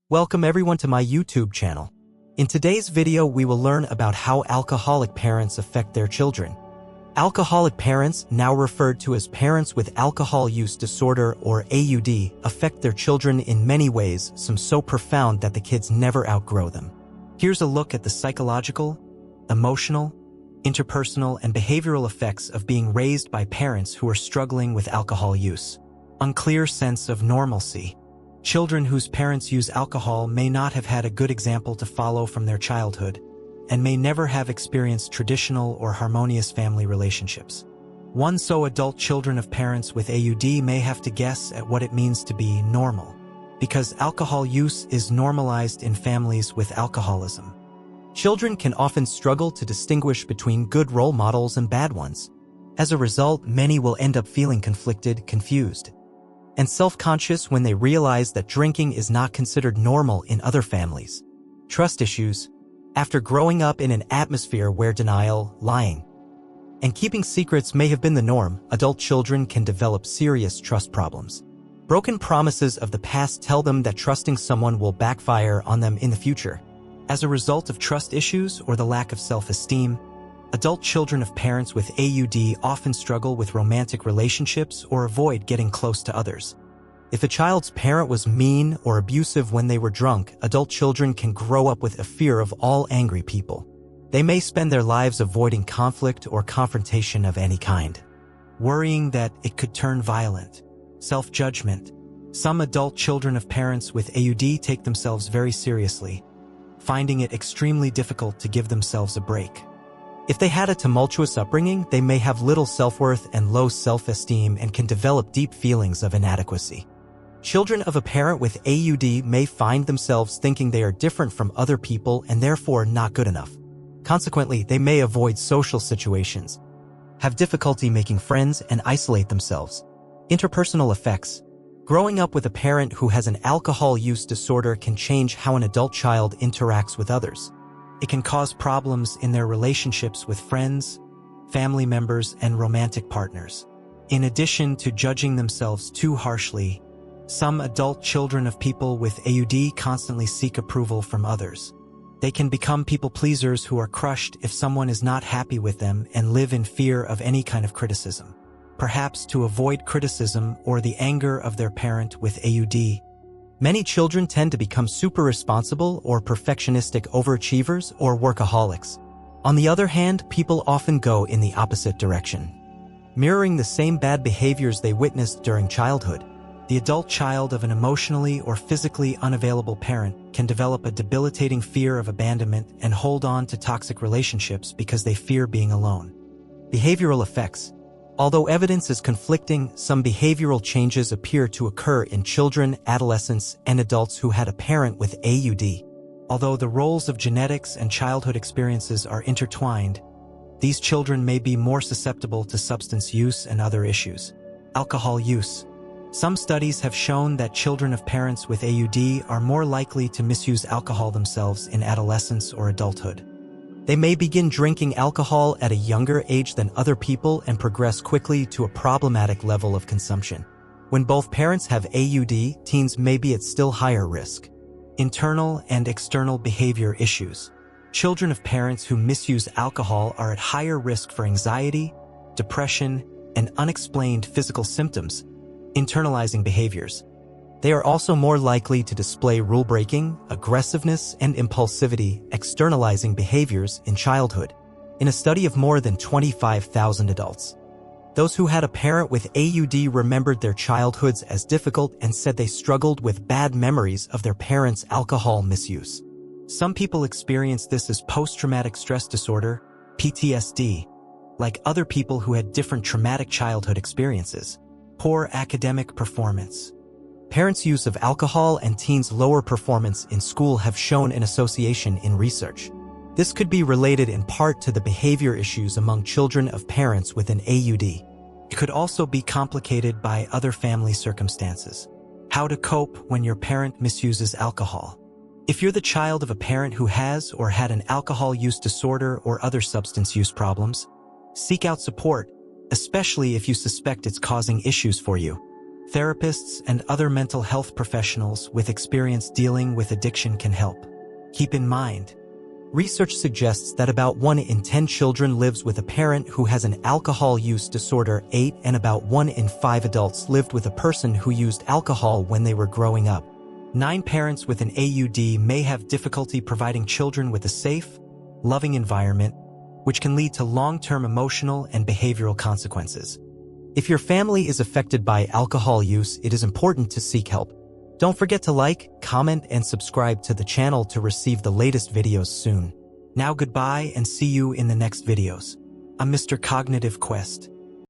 Welcome everyone to my YouTube channel. In today's video, we will learn about how alcoholic parents affect their children. Alcoholic parents, now referred to as parents with alcohol use disorder or AUD, affect their children in many ways, some so profound that the kids never outgrow them. Here's a look at the psychological, emotional, interpersonal, and behavioral effects of being raised by parents who are struggling with alcohol use. Unclear sense of normalcy. Children whose parents use alcohol may not have had a good example to follow from their childhood, and may never have experienced traditional or harmonious family relationships. Adult children of parents with AUD may have to guess at what it means to be normal, because alcohol use is normalized in families with alcoholism. Children can often struggle to distinguish between good role models and bad ones. As a result, many will end up feeling conflicted, confused, and self-conscious when they realize that drinking is not considered normal in other families. Trust issues. After growing up in an atmosphere where denial, lying, and keeping secrets may have been the norm, adult children can develop serious trust problems. Broken promises of the past tell them that trusting someone will backfire on them in the future. As a result of trust issues or the lack of self-esteem, adult children of parents with AUD often struggle with romantic relationships or avoid getting close to others. If a child's parent was mean or abusive when they were drunk, adult children can grow up with a fear of all angry people. They may spend their lives avoiding conflict or confrontation of any kind, worrying that it could turn violent. Self-judgment. Some adult children of parents with AUD take themselves very seriously, finding it extremely difficult to give themselves a break. If they had a tumultuous upbringing, they may have little self-worth and low self-esteem and can develop deep feelings of inadequacy. Children of a parent with AUD may find themselves thinking they are different from other people and therefore not good enough. Consequently, they may avoid social situations, have difficulty making friends, and isolate themselves. Interpersonal effects. Growing up with a parent who has an alcohol use disorder can change how an adult child interacts with others. It can cause problems in their relationships with friends, family members, and romantic partners. In addition to judging themselves too harshly, some adult children of people with AUD constantly seek approval from others. They can become people pleasers who are crushed if someone is not happy with them and live in fear of any kind of criticism. Perhaps to avoid criticism or the anger of their parent with AUD. Many children tend to become super responsible or perfectionistic overachievers or workaholics. On the other hand, people often go in the opposite direction, mirroring the same bad behaviors they witnessed during childhood. The adult child of an emotionally or physically unavailable parent can develop a debilitating fear of abandonment and hold on to toxic relationships because they fear being alone. Behavioral effects. Although evidence is conflicting, some behavioral changes appear to occur in children, adolescents, and adults who had a parent with AUD. Although the roles of genetics and childhood experiences are intertwined, these children may be more susceptible to substance use and other issues. Alcohol use. Some studies have shown that children of parents with AUD are more likely to misuse alcohol themselves in adolescence or adulthood. They may begin drinking alcohol at a younger age than other people and progress quickly to a problematic level of consumption. When both parents have AUD, teens may be at still higher risk. Internal and external behavior issues. Children of parents who misuse alcohol are at higher risk for anxiety, depression, and unexplained physical symptoms. Internalizing behaviors. They are also more likely to display rule-breaking, aggressiveness, and impulsivity, externalizing behaviors in childhood. In a study of more than 25,000 adults, those who had a parent with AUD remembered their childhoods as difficult and said they struggled with bad memories of their parents' alcohol misuse. Some people experience this as post-traumatic stress disorder, PTSD, like other people who had different traumatic childhood experiences. Poor academic performance. Parents' use of alcohol and teens' lower performance in school have shown an association in research. This could be related in part to the behavior issues among children of parents with an AUD. It could also be complicated by other family circumstances. How to cope when your parent misuses alcohol. If you're the child of a parent who has or had an alcohol use disorder or other substance use problems, seek out support, especially if you suspect it's causing issues for you. Therapists and other mental health professionals with experience dealing with addiction can help. Keep in mind, research suggests that about 1 in 10 children lives with a parent who has an alcohol use disorder, and about 1 in 5 adults lived with a person who used alcohol when they were growing up. 9 parents with an AUD may have difficulty providing children with a safe, loving environment, which can lead to long-term emotional and behavioral consequences. If your family is affected by alcohol use, it is important to seek help. Don't forget to like, comment, and subscribe to the channel to receive the latest videos soon. Now goodbye and see you in the next videos. I'm Mr. Cognitive Quest.